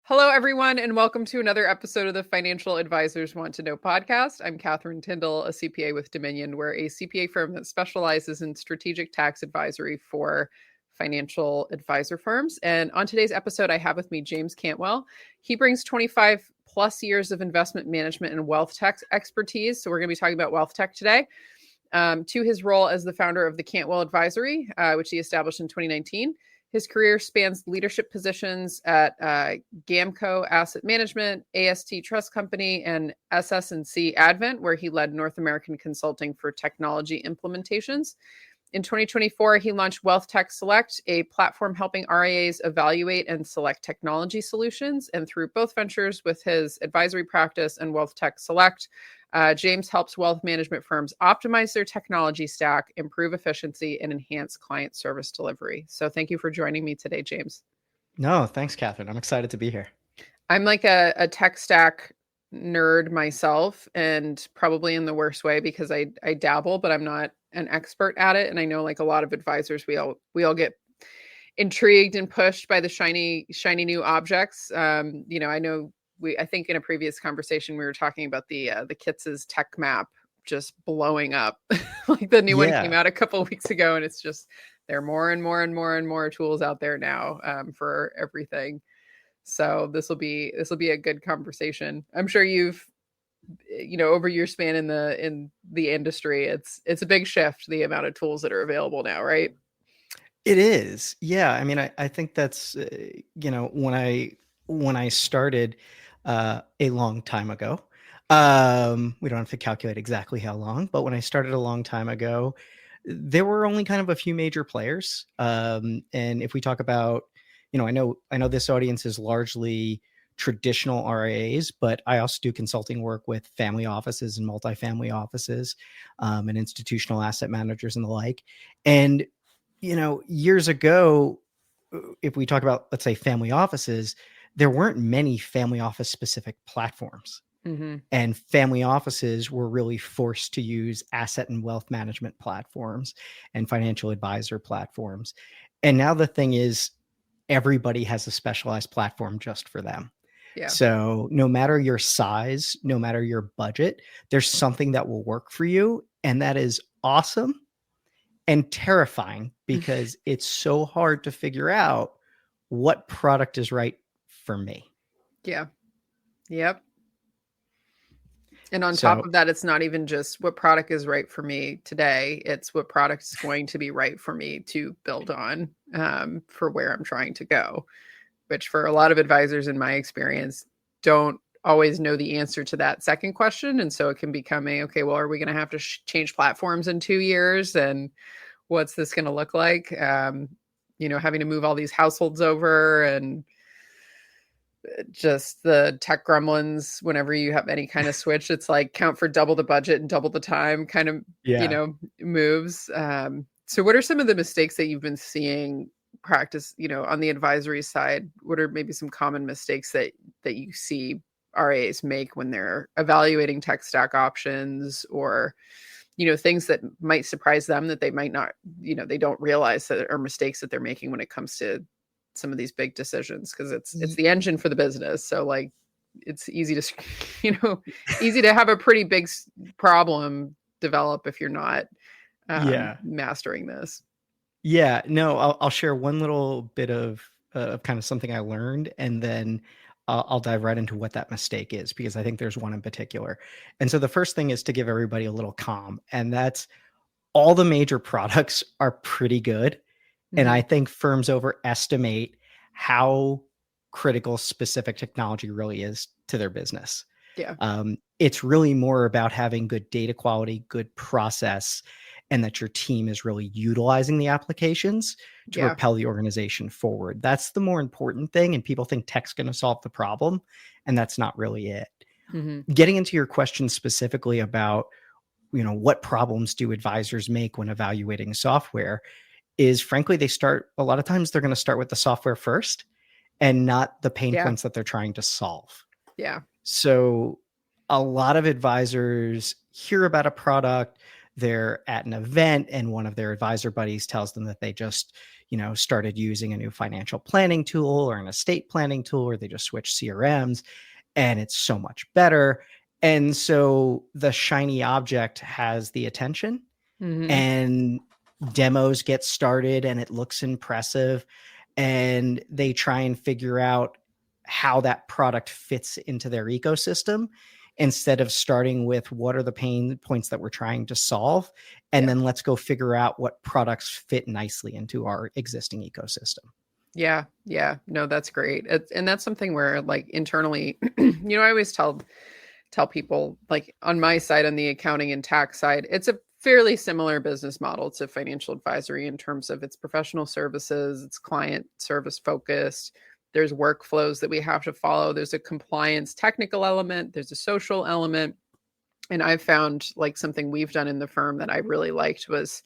Hello, everyone, and welcome to another episode of the Financial Advisors Want to Know podcast. I'm Catherine Tindall, a CPA with Dominion. We're a CPA firm that specializes in strategic tax advisory for financial advisor firms. And on today's episode, I have with me James Cantwell. He brings 25 plus years of investment management and wealth tech expertise. So we're going to be talking about wealth tech today. To his role as the founder of the Cantwell Advisory, which he established in 2019. His career spans leadership positions at GAMCO Asset Management, AST Trust Company, and SS&C Advent, where he led North American consulting for technology implementations. In 2024, he launched WealthTech Select, a platform helping RIAs evaluate and select technology solutions. And through both ventures with his advisory practice and WealthTech Select, James helps wealth management firms optimize their technology stack, improve efficiency, and enhance client service delivery. So thank you for joining me today, James. No, thanks, Catherine. I'm excited to be here. I'm like a tech stack nerd myself, and probably in the worst way because I dabble, but I'm not an expert at it. And I know like a lot of advisors, we all get intrigued and pushed by the shiny new objects. I know I think in a previous conversation we were talking about the Kits' tech map just blowing up. Like the new one came out a couple of weeks ago, and it's just there are more and more and more and more tools out there now for everything. So this will be a good conversation. I'm sure you've over your span in the industry, it's a big shift, the amount of tools that are available now, right? It is. Yeah. I mean, I think that's, when I started a long time ago, we don't have to calculate exactly how long, but when I started a long time ago, there were only kind of a few major players. And if we talk about, I know this audience is largely traditional RIAs, but I also do consulting work with family offices and multifamily offices, and institutional asset managers and the like. And years ago, if we talk about, let's say, family offices, there weren't many family office specific platforms. Mm-hmm. And family offices were really forced to use asset and wealth management platforms and financial advisor platforms. And now the thing is, everybody has a specialized platform just for them. Yeah. So no matter your size, no matter your budget, there's something that will work for you. And that is awesome and terrifying because it's so hard to figure out what product is right for me. Yeah. Yep. And on top of that, it's not even just what product is right for me today. It's what product is going to be right for me to build on for where I'm trying to go, which for a lot of advisors, in my experience, don't always know the answer to that second question. And so it can become okay, well, are we going to have to change platforms in 2 years? And what's this going to look like? Having to move all these households over and just the tech gremlins. Whenever you have any kind of switch, it's like count for double the budget and double the time kind of, moves. So what are some of the mistakes that you've been seeing practice, on the advisory side? What are maybe some common mistakes that you see RAs make when they're evaluating tech stack options, or things that might surprise them that they might not, they don't realize that are mistakes that they're making when it comes to some of these big decisions, because it's the engine for the business. So like it's easy to easy to have a pretty big problem develop if you're not mastering this. Yeah, no, I'll share one little bit of kind of something I learned, and then I'll dive right into what that mistake is, because I think there's one in particular. And so the first thing is to give everybody a little calm, and that's all the major products are pretty good. And I think firms overestimate how critical specific technology really is to their business. Yeah. It's really more about having good data quality, good process, and that your team is really utilizing the applications to propel the organization forward. That's the more important thing. And people think tech's going to solve the problem, and that's not really it. Mm-hmm. Getting into your question specifically about, what problems do advisors make when evaluating software, is frankly, a lot of times they're going to start with the software first and not the pain points that they're trying to solve. Yeah. So a lot of advisors hear about a product, they're at an event, and one of their advisor buddies tells them that they just, started using a new financial planning tool or an estate planning tool, or they just switched CRMs, and it's so much better. And so the shiny object has the attention, and demos get started and it looks impressive, and they try and figure out how that product fits into their ecosystem instead of starting with what are the pain points that we're trying to solve, and then let's go figure out what products fit nicely into our existing ecosystem. Yeah. No, that's great. And that's something where, like, internally, I always tell people, like, on my side, on the accounting and tax side, it's a fairly similar business model to financial advisory in terms of its professional services, it's client service focused. There's workflows that we have to follow. There's a compliance technical element. There's a social element. And I've found, like, something we've done in the firm that I really liked was,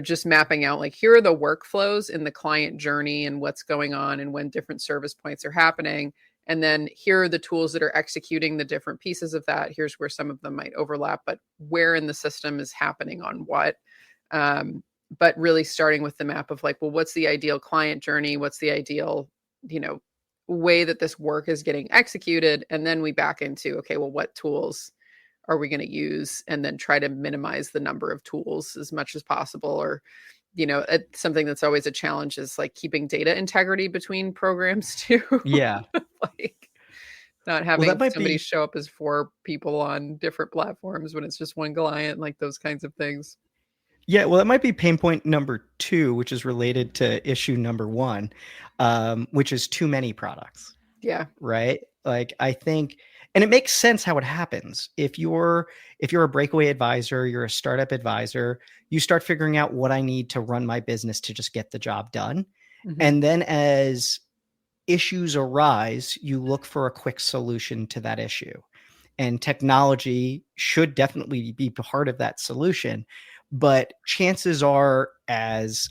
just mapping out, like, here are the workflows in the client journey and what's going on and when different service points are happening. And then here are the tools that are executing the different pieces of that. Here's where some of them might overlap, but where in the system is happening on what. But really starting with the map of, like, well, what's the ideal client journey? What's the ideal, way that this work is getting executed? And then we back into, okay, well, what tools are we going to use? And then try to minimize the number of tools as much as possible. Or, something that's always a challenge is, like, keeping data integrity between programs too. Yeah. Like, not having somebody show up as 4 people on different platforms when it's just one client, like those kinds of things. Yeah, well, that might be pain point number 2, which is related to issue number 1, which is too many products. Yeah. Right. Like, I think, and it makes sense how it happens. If you're a breakaway advisor, you're a startup advisor, you start figuring out what I need to run my business to just get the job done. And then as issues arise, you look for a quick solution to that issue. And technology should definitely be part of that solution. But chances are, as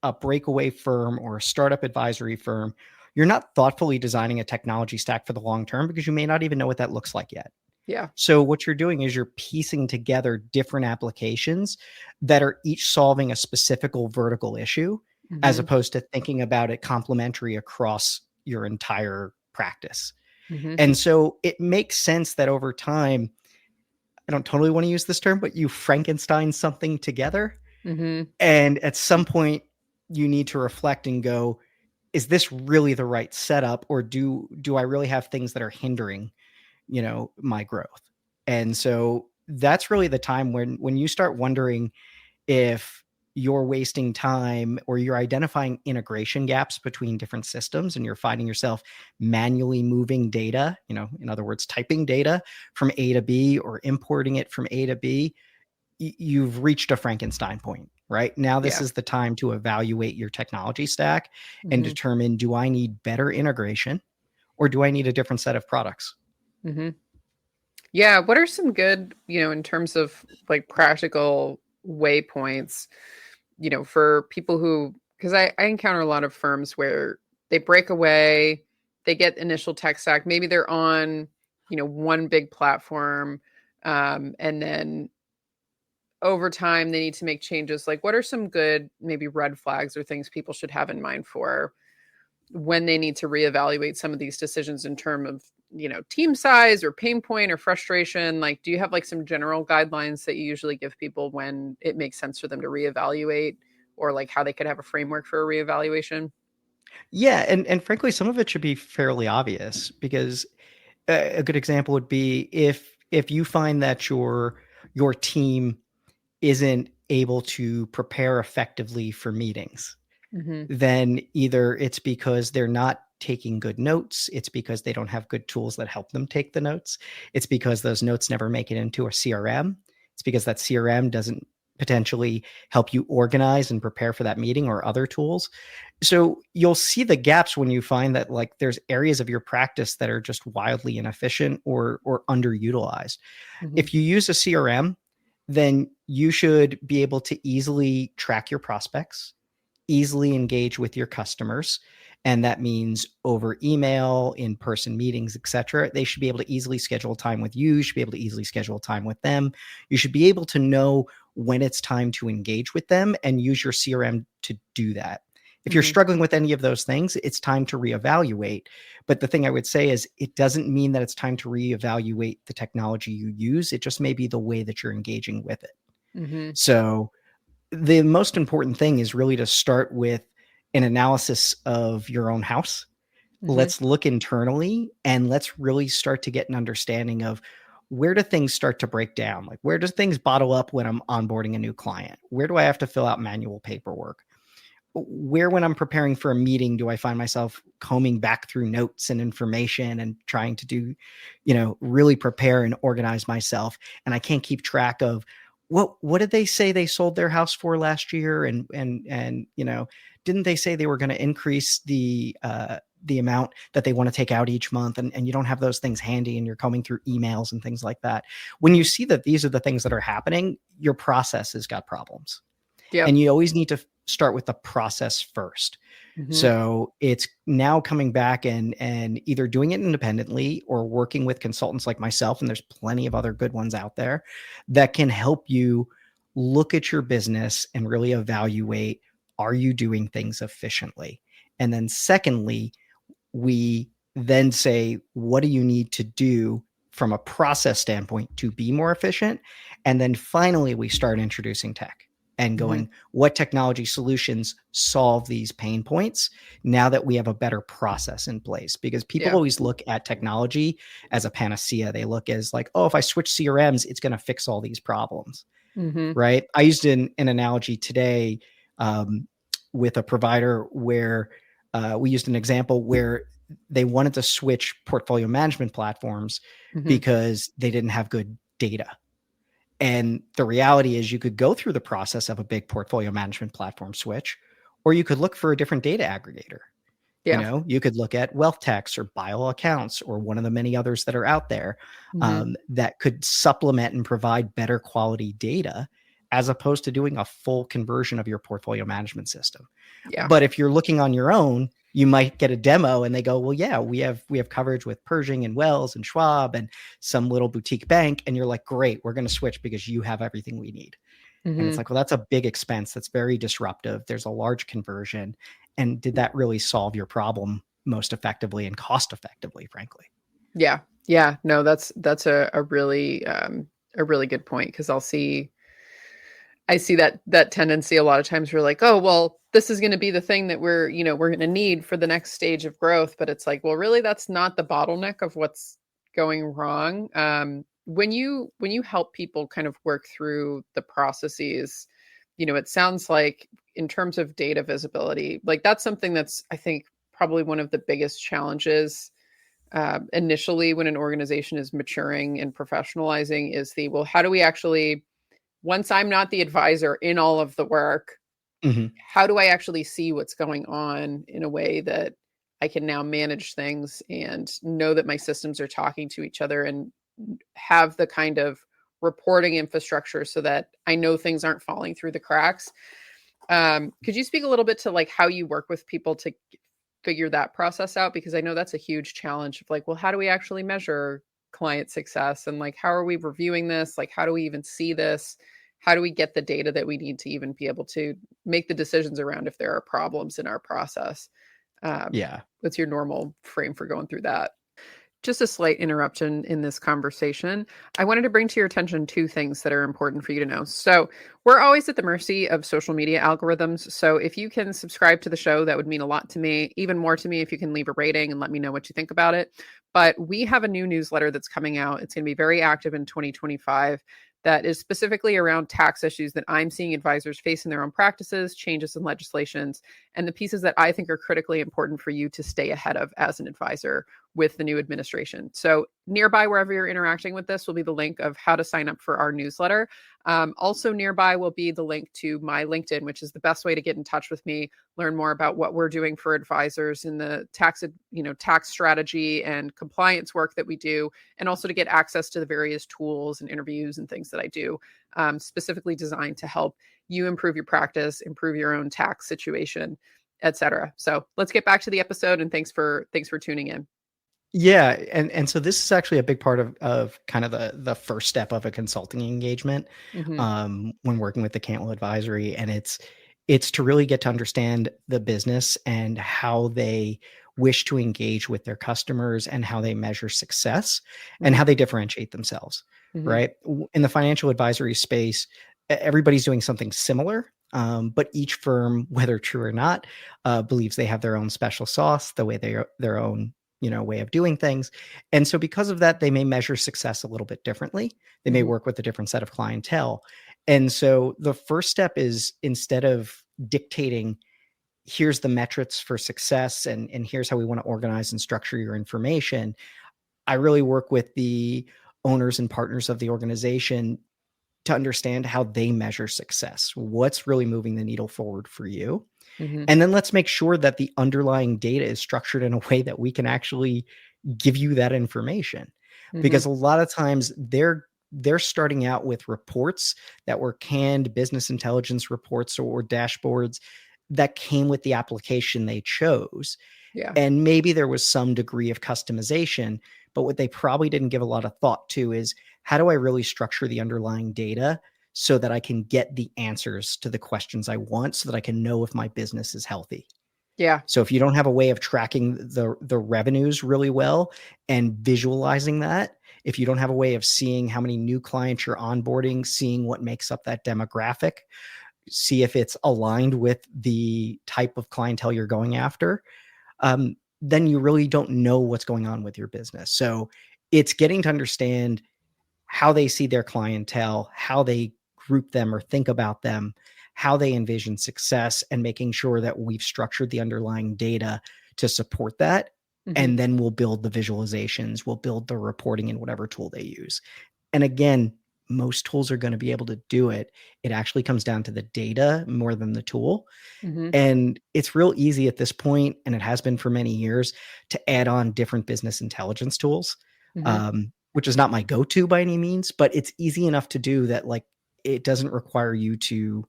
a breakaway firm or a startup advisory firm, you're not thoughtfully designing a technology stack for the long term because you may not even know what that looks like yet. Yeah. So what you're doing is you're piecing together different applications that are each solving a specific vertical issue, as opposed to thinking about it complementary across your entire practice. And so it makes sense that over time, I don't totally want to use this term, but you Frankenstein something together. And at some point you need to reflect and go, is this really the right setup? Or do I really have things that are hindering, my growth? And so that's really the time when you start wondering if you're wasting time or you're identifying integration gaps between different systems and you're finding yourself manually moving data, in other words, typing data from A to B or importing it from A to B, you've reached a Frankenstein point, right? Now this is the time to evaluate your technology stack and determine, do I need better integration or do I need a different set of products? Yeah. What are some good, in terms of, like, practical waypoints, for people who, because I encounter a lot of firms where they break away, they get initial tech stack, maybe they're on, one big platform, and then over time they need to make changes. Like, what are some good, maybe red flags or things people should have in mind for when they need to reevaluate some of these decisions in terms of, team size or pain point or frustration? Like, do you have, like, some general guidelines that you usually give people when it makes sense for them to reevaluate, or, like, how they could have a framework for a reevaluation? Yeah. And frankly, some of it should be fairly obvious, because a good example would be if you find that your team isn't able to prepare effectively for meetings, then either it's because they're not taking good notes, it's because they don't have good tools that help them take the notes, it's because those notes never make it into a CRM, it's because that CRM doesn't potentially help you organize and prepare for that meeting, or other tools. So you'll see the gaps when you find that, like, there's areas of your practice that are just wildly inefficient or underutilized. If you use a CRM, then you should be able to easily track your prospects, easily engage with your customers. And that means over email, in-person meetings, etc. They should be able to easily schedule time with you. You should be able to easily schedule time with them. You should be able to know when it's time to engage with them and use your CRM to do that. If you're Mhm. struggling with any of those things, it's time to reevaluate. But the thing I would say is it doesn't mean that it's time to reevaluate the technology you use. It just may be the way that you're engaging with it. Mhm. So the most important thing is really to start with an analysis of your own house. Mhm. Let's look internally and let's really start to get an understanding of where do things start to break down? Like, where does things bottle up when I'm onboarding a new client? Where do I have to fill out manual paperwork? Where, when I'm preparing for a meeting, do I find myself combing back through notes and information and trying to do, really prepare and organize myself? And I can't keep track of what did they say they sold their house for last year? And didn't they say they were going to increase the amount that they want to take out each month? And you don't have those things handy and you're combing through emails and things like that. When you Mhm. see that these are the things that are happening, your process has got problems. Yep. And you always need to start with the process first. Mhm. So it's now coming back and either doing it independently or working with consultants like myself, and there's plenty of other good ones out there that can help you look at your business and really evaluate, are you doing things efficiently? And then secondly, we then say, what do you need to do from a process standpoint to be more efficient? And then finally, we start introducing tech and Mhm. going, what technology solutions solve these pain points now that we have a better process in place? Because people Yeah. always look at technology as a panacea. They look as like, oh, if I switch CRMs, it's going to fix all these problems, Mhm. right? I used an analogy today um, with a provider where we used an example where they wanted to switch portfolio management platforms Mhm. because they didn't have good data. And the reality is you could go through the process of a big portfolio management platform switch, or you could look for a different data aggregator. Yeah. You could look at WealthTechs or Bio Accounts or one of the many others that are out there Mhm. that could supplement and provide better quality data as opposed to doing a full conversion of your portfolio management system. Yeah. But if you're looking on your own, you might get a demo and they go, well, yeah, we have coverage with Pershing and Wells and Schwab and some little boutique bank. And you're like, great, we're going to switch because you have everything we need. And it's Mhm. like, well, that's a big expense. That's very disruptive. There's a large conversion. And did that really solve your problem most effectively and cost effectively, frankly? Yeah. Yeah. No, that's a really good point because I see that tendency a lot of times we're like, "Oh, well, this is gonna be the thing that we're gonna need for the next stage of growth," but it's like, well, really that's not the bottleneck of what's going wrong. When you help people kind of work through the processes, it sounds like in terms of data visibility, like that's something that's I think probably one of the biggest challenges initially when an organization is maturing and professionalizing is well, how do we actually once I'm not the advisor in all of the work, Mm-hmm. how do I actually see what's going on in a way that I can now manage things and know that my systems are talking to each other and have the kind of reporting infrastructure so that I know things aren't falling through the cracks. Could you speak a little bit to like how you work with people to figure that process out? Because I know that's a huge challenge of like, well, how do we actually measure client success? And like, how are we reviewing this? Like, how do we even see this? How do we get the data that we need to even be able to make the decisions around if there are problems in our process? Yeah. What's your normal frame for going through that? Just a slight interruption in this conversation. I wanted to bring to your attention two things that are important for you to know. So, we're always at the mercy of social media algorithms. So, if you can subscribe to the show, that would mean a lot to me. Even more to me if you can leave a rating and let me know what you think about it. But we have a new newsletter that's coming out. It's going to be very active in 2025 that is specifically around tax issues that I'm seeing advisors face in their own practices, changes in legislations, and the pieces that I think are critically important for you to stay ahead of as an advisor with the new administration. So, nearby, wherever you're interacting with this, will be the link of how to sign up for our newsletter. Also, nearby will be the link to my LinkedIn, which is the best way to get in touch with me, learn more about what we're doing for advisors in the tax strategy and compliance work that we do, and also to get access to the various tools and interviews and things that I do, specifically designed to help you improve your practice, improve your own tax situation, etc. So let's get back to the episode, and thanks for tuning in. Yeah, and so this is actually a big part of kind of the first step of a consulting engagement Hmm. when working with the Cantwell Advisory, and It's to really get to understand the business and how they wish to engage with their customers and how they measure success and Mm-hmm. how they differentiate themselves, Mm-hmm. right? In the financial advisory space, everybody's doing something similar, but each firm, whether true or not, believes they have their own special sauce, the way their own way of doing things. And so because of that, they may measure success a little bit differently. They may Mm-hmm. work with a different set of clientele. And so the first step is, instead of dictating, here's the metrics for success and here's how we want to organize and structure your information, I really work with the owners and partners of the organization to understand how they measure success. What's really moving the needle forward for you? Mm-hmm. And then let's make sure that the underlying data is structured in a way that we can actually give you that information. Mm-hmm. Because a lot of times they're starting out with reports that were canned business intelligence reports or dashboards that came with the application they chose. Yeah. And maybe there was some degree of customization, but what they probably didn't give a lot of thought to is, how do I really structure the underlying data so that I can get the answers to the questions I want, so that I can know if my business is healthy? Yeah. So if you don't have a way of tracking the revenues really well and visualizing that, if you don't have a way of seeing how many new clients you're onboarding, seeing what makes up that demographic, see if it's aligned with the type of clientele you're going after, then you really don't know what's going on with your business. So it's getting to understand how they see their clientele, how they group them or think about them, how they envision success, and making sure that we've structured the underlying data to support that. Mm-hmm. And then we'll build the visualizations, we'll build the reporting in whatever tool they use. And again, most tools are going to be able to do it. It actually comes down to the data more than the tool. Mm-hmm. And it's real easy at this point, and it has been for many years, to add on different business intelligence tools, Mm-hmm. which is not my go-to by any means, but it's easy enough to do that, like, it doesn't require you to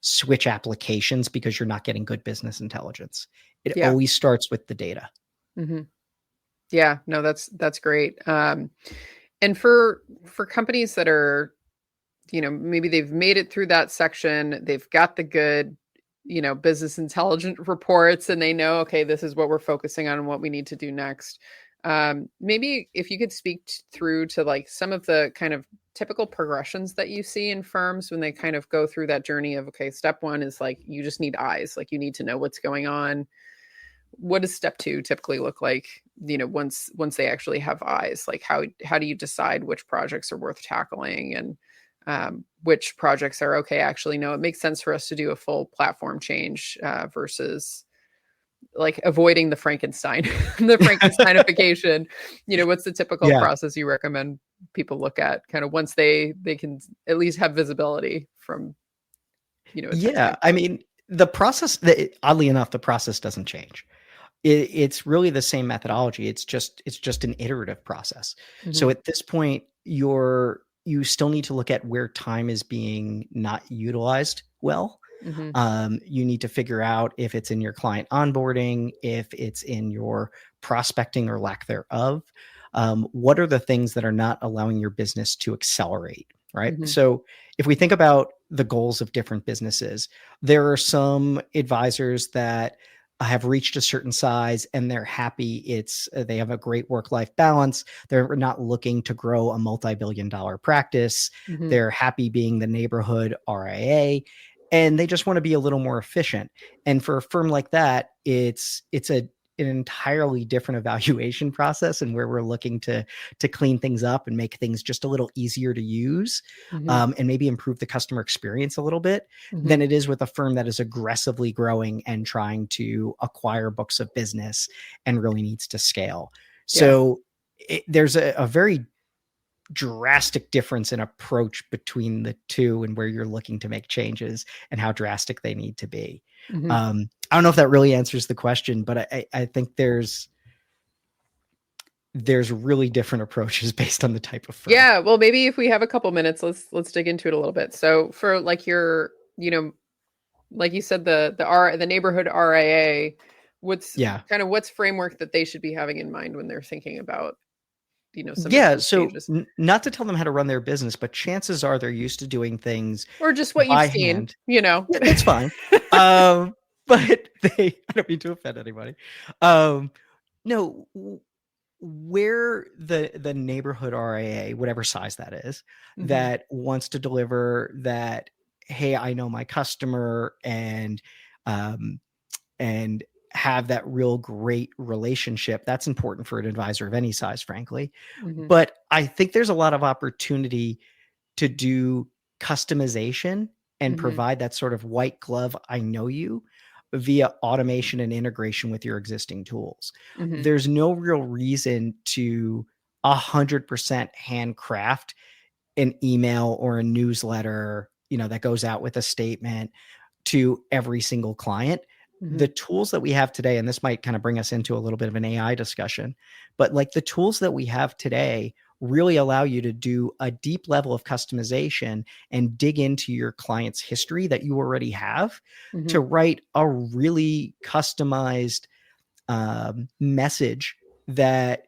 switch applications because you're not getting good business intelligence. It Yeah. always starts with the data. Mm-hmm. Yeah. No, that's great. And for companies that are, maybe they've made it through that section, they've got the good, business intelligence reports, and they know, okay, this is what we're focusing on and what we need to do next. Maybe if you could speak through to like some of the kind of typical progressions that you see in firms when they kind of go through that journey of, okay, step one is like, you just need eyes, like you need to know what's going on. What does step two typically look like, once they actually have eyes? Like how do you decide which projects are worth tackling, and which projects are, okay, actually no, it makes sense for us to do a full platform change, versus like avoiding the Frankenstein the Frankensteinification. What's the typical Yeah. process you recommend people look at, kind of once they can at least have visibility from a tech Yeah. I standpoint? mean, oddly enough, the process doesn't change. It's really the same methodology. It's just an iterative process. Mm-hmm. So at this point, you still need to look at where time is being not utilized well. Mm-hmm. You need to figure out if it's in your client onboarding, if it's in your prospecting or lack thereof. What are the things that are not allowing your business to accelerate, right? Mm-hmm. So if we think about the goals of different businesses, there are some advisors that have reached a certain size and they're happy. They have a great work-life balance. They're not looking to grow a multi-billion-dollar practice. Mm-hmm. They're happy being the neighborhood RIA, and they just want to be a little more efficient. And for a firm like that, it's an entirely different evaluation process, and where we're looking to clean things up and make things just a little easier to use, Mm-hmm. and maybe improve the customer experience a little bit, Mm-hmm. than it is with a firm that is aggressively growing and trying to acquire books of business and really needs to scale. Yeah. So there's a very drastic difference in approach between the two, and where you're looking to make changes and how drastic they need to be. Mm-hmm. I don't know if that really answers the question, but I think there's really different approaches based on the type of firm. Yeah, well, maybe if we have a couple minutes, let's dig into it a little bit. So for like your, like you said, the neighborhood RIA, Yeah. what's framework that they should be having in mind when they're thinking about some of Yeah. those So changes, not to tell them how to run their business, but chances are they're used to doing things or just what you've by seen, hand. Yeah, that's fine. But I don't mean to offend anybody. No, where the neighborhood RIA, whatever size that is, Mhm. that wants to deliver that, hey, I know my customer um, and have that real great relationship. That's important for an advisor of any size, frankly. Mhm. But I think there's a lot of opportunity to do customization and Mhm. provide that sort of white glove, I know you, via automation and integration with your existing tools. Mhm. There's no real reason to 100% handcraft an email or a newsletter, that goes out with a statement to every single client. The Mhm. tools that we have today, and this might kind of bring us into a little bit of an AI discussion, but like the tools that we have today really allow you to do a deep level of customization and dig into your client's history that you already have to Mhm. write a really customized message that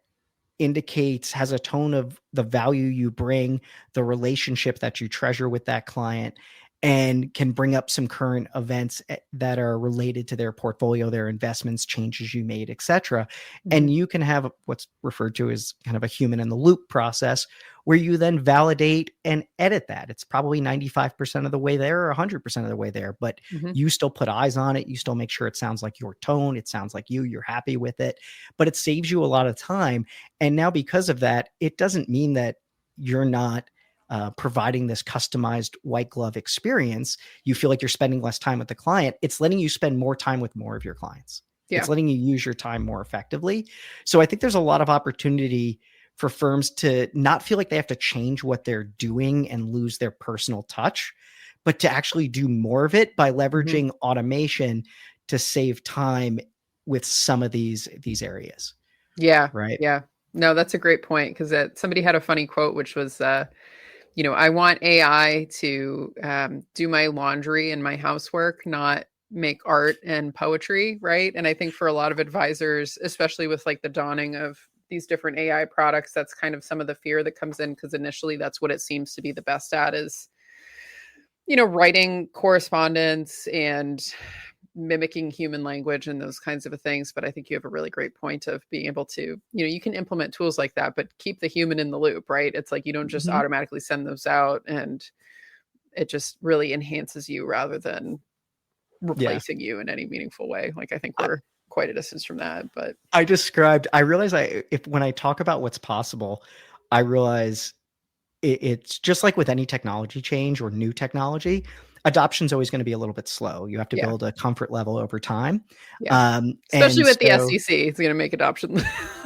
has a tone of the value you bring, the relationship that you treasure with that client, and can bring up some current events that are related to their portfolio, their investments, changes you made, etc. And Mhm. you can have what's referred to as kind of a human in the loop process where you then validate and edit that. It's probably 95% of the way there or 100% of the way there, but Mhm. you still put eyes on it. You still make sure it sounds like your tone. It sounds like you're happy with it, but it saves you a lot of time. And now, because of that, it doesn't mean that you're not providing this customized white glove experience. You feel like you're spending less time with the client. It's letting you spend more time with more of your clients. Yeah. It's letting you use your time more effectively. So I think there's a lot of opportunity for firms to not feel like they have to change what they're doing and lose their personal touch, but to actually do more of it by Mhm. leveraging automation to save time with some of these areas, Yeah. right? Yeah. No, that's a great point because somebody had a funny quote, which was, I want AI to do my laundry and my housework, not make art and poetry, right? And I think for a lot of advisors, especially with like the dawning of these different AI products, that's kind of some of the fear that comes in because initially that's what it seems to be the best at is, writing correspondence and mimicking human language and those kinds of things. But I think you have a really great point of being able to, you can implement tools like that, but keep the human in the loop, right? It's like you don't just Mhm. automatically send those out and it just really enhances you rather than Yeah. replacing you in any meaningful way. Like I think we're quite a distance from that, but I realize if when I talk about what's possible, I realize it's just like with any technology change or new technology, adoption is always going to be a little bit slow. You have to yeah, build a comfort level over time. yeah. Especially And with the so SEC, it's going to make adoption.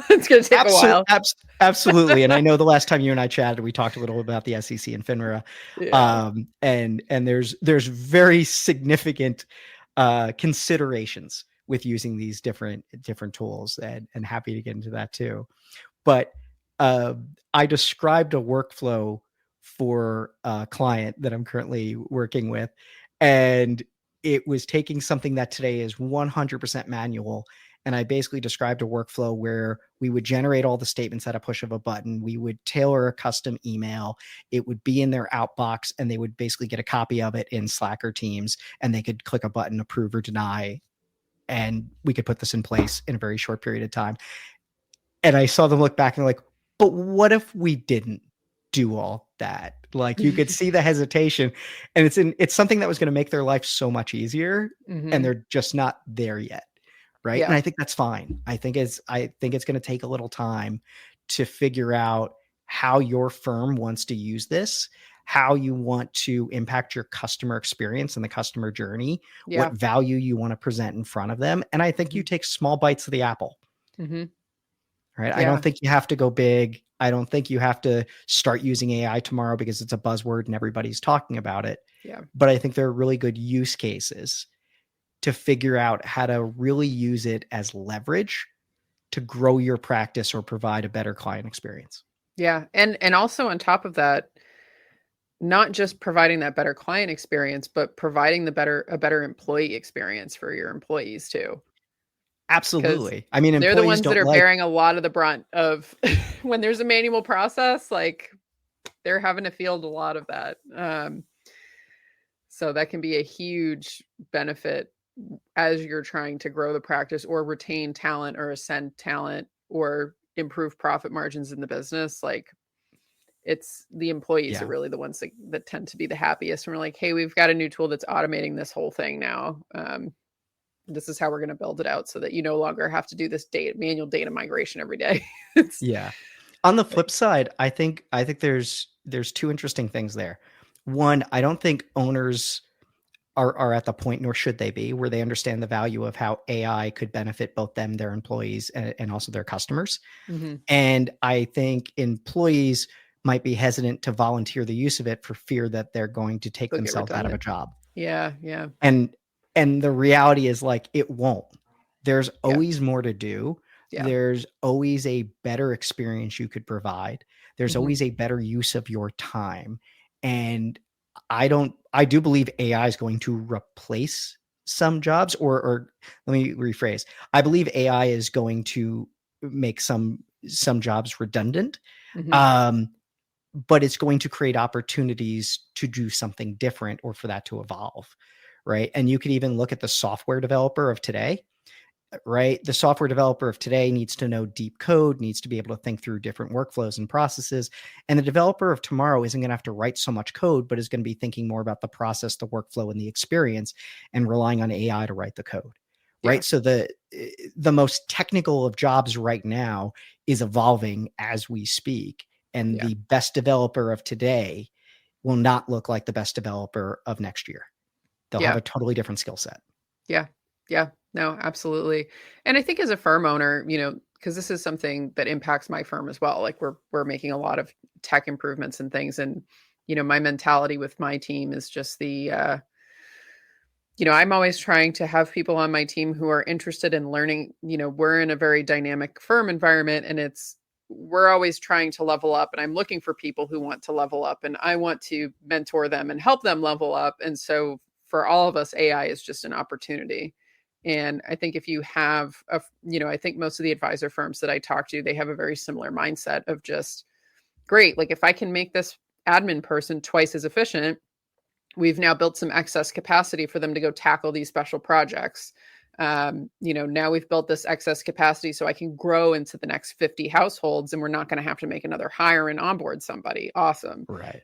It's going to take a absolutely, while. absolutely. And I know the last time you and I chatted, we talked a little about the SEC and FINRA. Yeah. And there's very significant considerations with using these different tools, and happy to get into that too. But uh, I described a workflow for a client that I'm currently working with, and it was taking something that today is 100% manual. And I basically described a workflow where we would generate all the statements at a push of a button. We would tailor a custom email. It would be in their outbox, and they would basically get a copy of it in Slack or Teams, and they could click a button, approve or deny, and we could put this in place in a very short period of time. And I saw them look back and they're like, but what if we didn't do all that? Like you could see the hesitation, and it's something that was going to make their life so much easier, and Hmm. they're just not there yet. Right. And Yeah. I think that's fine. I think it's going to take a little time to figure out how your firm wants to use this, how you want to impact your customer experience and the customer journey, what Yeah. value you want to present in front of them. And I think you Hmm. take small bites of the apple. Hmm. Right. I don't Yeah. think you have to go big. I don't think you have to start using AI tomorrow because it's a buzzword and everybody's talking about it. Yeah. But I think there are really good use cases to figure out how to really use it as leverage to grow your practice or provide a better client experience. Yeah. And also on top of that, not just providing that better client experience, but providing a better employee experience for your employees too. because Absolutely. I mean, they're the employees ones that don't are like, bearing a lot of the brunt of when there's a manual process, like they're having to field a lot of that. So that can be a huge benefit as you're trying to grow the practice or retain talent or ascend talent or improve profit margins in the business. Like it's the employees are yeah, really the ones that tend to be the happiest. And we're like, hey, we've got a new tool that's automating this whole thing now. This is how we're going to build it out so that you no longer have to do this manual data migration every day. It's yeah. On the like, flip side, I think there's two interesting things there. One, I don't think owners are at the point, nor should they be, where they understand the value of how AI could benefit both them, their employees, and also their customers. mm-hmm. And I think employees might be hesitant to volunteer the use of it for fear that they're going to take They'll get themselves out of a redundant. job. Yeah, yeah, And the reality is, like, it won't. There's yeah, always more to do. yeah. There's always a better experience you could provide. There's Mm-hmm. always a better use of your time. And I do believe AI is going to replace some jobs, or let me rephrase. I believe AI is going to make some jobs redundant. Mm-hmm. Um, but it's going to create opportunities to do something different or for that to evolve, right? And you could even look at the software developer of today, right? The software developer of today needs to know deep code, needs to be able to think through different workflows and processes. And the developer of tomorrow isn't going to have to write so much code, but is going to be thinking more about the process, the workflow, and the experience, and relying on AI to write the code. Yeah, Right. So the most technical of jobs right now is evolving as we speak. And yeah, the best developer of today will not look like the best developer of next year. They'll have yeah, a totally different skill set. yeah, yeah. No, absolutely. And I think as a firm owner, because this is something that impacts my firm as well. Like we're making a lot of tech improvements and things, and my mentality with my team is just I'm always trying to have people on my team who are interested in learning. We're in a very dynamic firm environment, and we're always trying to level up, and I'm looking for people who want to level up, and I want to mentor them and help them level up. And so for all of us, AI is just an opportunity. And I think if you have I think most of the advisor firms that I talk to, they have a very similar mindset of just great. Like if I can make this admin person twice as efficient, we've now built some excess capacity for them to go tackle these special projects. Now we've built this excess capacity so I can grow into the next 50 households, and we're not going to have to make another hire and onboard somebody. Awesome. Right.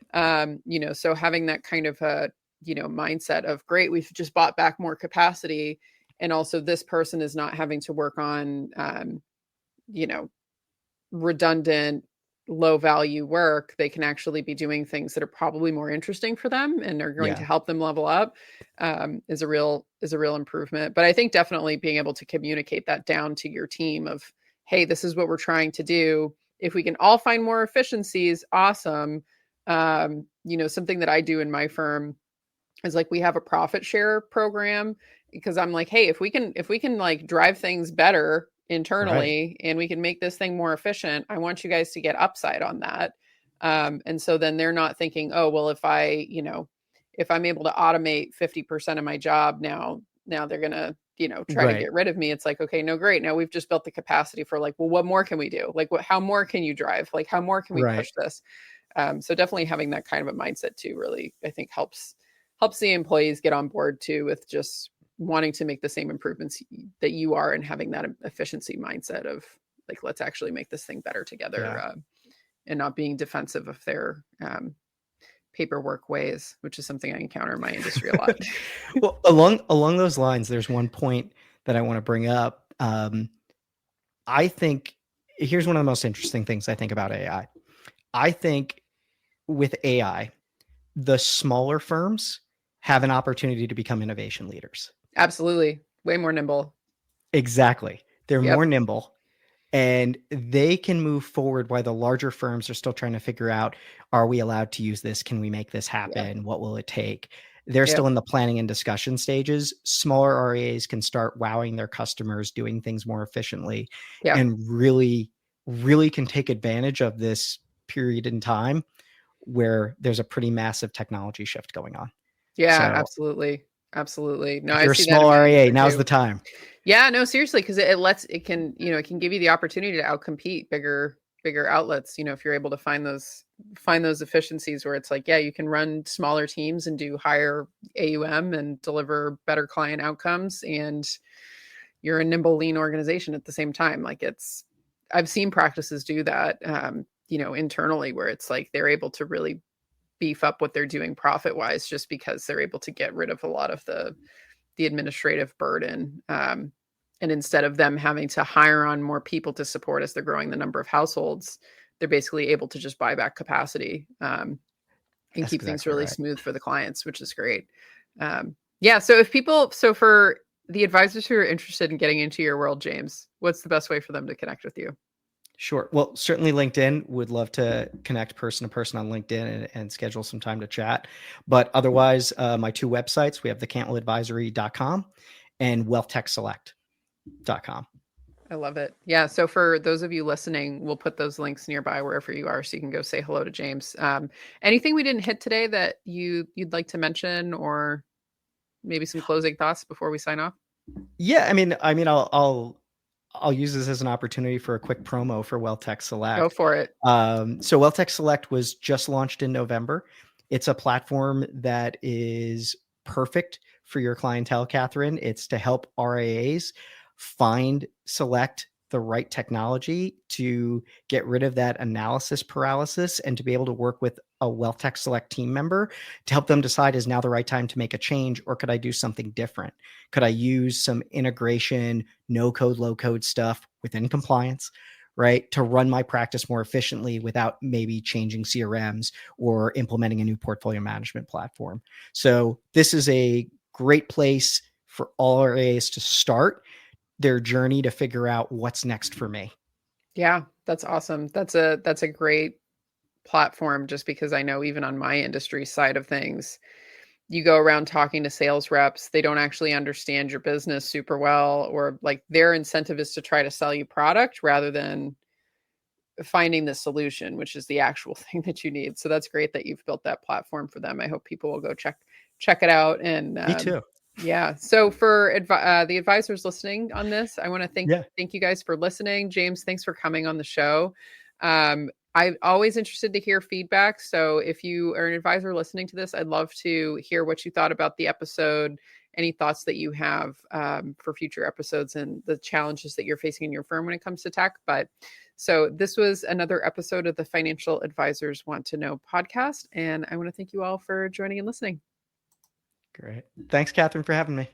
So having that kind of a, mindset of great, we've just bought back more capacity. And also this person is not having to work on, redundant, low value work. They can actually be doing things that are probably more interesting for them and are going to Yeah. help them level up. Is a real improvement. But I think definitely being able to communicate that down to your team of, hey, this is what we're trying to do. If we can all find more efficiencies, awesome. Something that I do in my firm is like we have a profit share program, because I'm like, hey, if we can like drive things better Right. internally and we can make this thing more efficient, I want you guys to get upside on that. And so then they're not thinking, oh, well, if I'm able to automate 50% of my job now they're gonna, try to Right. get rid of me. It's like, okay, no, great. Now we've just built the capacity for like, well, what more can we do? Like how more can you drive? Like how more can we Right. push this? So definitely having that kind of a mindset too, really, I think helps the employees get on board too with just wanting to make the same improvements that you are, and having that efficiency mindset of like, let's actually make this thing better together, Yeah. and not being defensive of their paperwork ways, which is something I encounter in my industry a lot. Well, along those lines, there's one point that I want to bring up. I think here's one of the most interesting things I think about AI. I think with AI, the smaller firms have an opportunity to become innovation leaders. Absolutely. Way more nimble. Exactly. They're more Yep. nimble, and they can move forward while the larger firms are still trying to figure out, are we allowed to use this? Can we make this Yeah. happen? What will it take? They're Yep. still in the planning and discussion stages. Smaller REAs can start wowing their customers, doing things more efficiently, Yeah. and really, really can take advantage of this period in time where there's a pretty massive technology shift going on. Yeah. So Absolutely. Absolutely. No, If I you're a see that in small my RIA, industry now's too. the time. Yeah, no, seriously, because it can, it can give you the opportunity to outcompete bigger outlets. If you're able to find those efficiencies where it's like, yeah, you can run smaller teams and do higher AUM and deliver better client outcomes, and you're a nimble, lean organization at the same time. Like I've seen practices do that, internally, where it's like they're able to really beef up what they're doing profit wise, just because they're able to get rid of a lot of the administrative burden. And instead of them having to hire on more people to support as they're growing the number of households, they're basically able to just buy back capacity, and That's keep things exactly really right. smooth for the clients, which is great. Yeah. So for the advisors who are interested in getting into your world, James, what's the best way for them to connect with you? Sure. Well, certainly LinkedIn. Would love to connect person to person on LinkedIn and schedule some time to chat. But otherwise, my two websites, we have the cantwelladvisory.com and wealthtechselect.com. I love it. Yeah. So for those of you listening, we'll put those links nearby wherever you are, so you can go say hello to James. Anything we didn't hit today that you'd like to mention, or maybe some closing thoughts before we sign off? Yeah, I'll use this as an opportunity for a quick promo for WealthTech Go Select. for it. So WealthTech Select was just launched in November. It's a platform that is perfect for your clientele, Catherine. It's to help RIAs find, select the right technology to get rid of that analysis paralysis and to be able to work with a WealthTech Select team member to help them decide, is now the right time to make a change, or could I do something different? Could I use some integration, no code, low code stuff within compliance, right, to run my practice more efficiently without maybe changing CRMs or implementing a new portfolio management platform? So this is a great place for all RAs to start their journey to figure out what's next for me. Yeah, that's awesome. That's a great platform, just because I know even on my industry side of things, you go around talking to sales reps, they don't actually understand your business super well, or like their incentive is to try to sell you product rather than finding the solution, which is the actual thing that you need. So that's great that you've built that platform for them. I hope people will go check it out. And Me too. yeah. So for the advisors listening on this, I want to Yeah. thank you guys for listening. James, thanks for coming on the show. I'm always interested to hear feedback. So if you are an advisor listening to this, I'd love to hear what you thought about the episode, any thoughts that you have for future episodes, and the challenges that you're facing in your firm when it comes to tech. But so this was another episode of the Financial Advisors Want to Know podcast. And I want to thank you all for joining and listening. Great. Thanks, Catherine, for having me.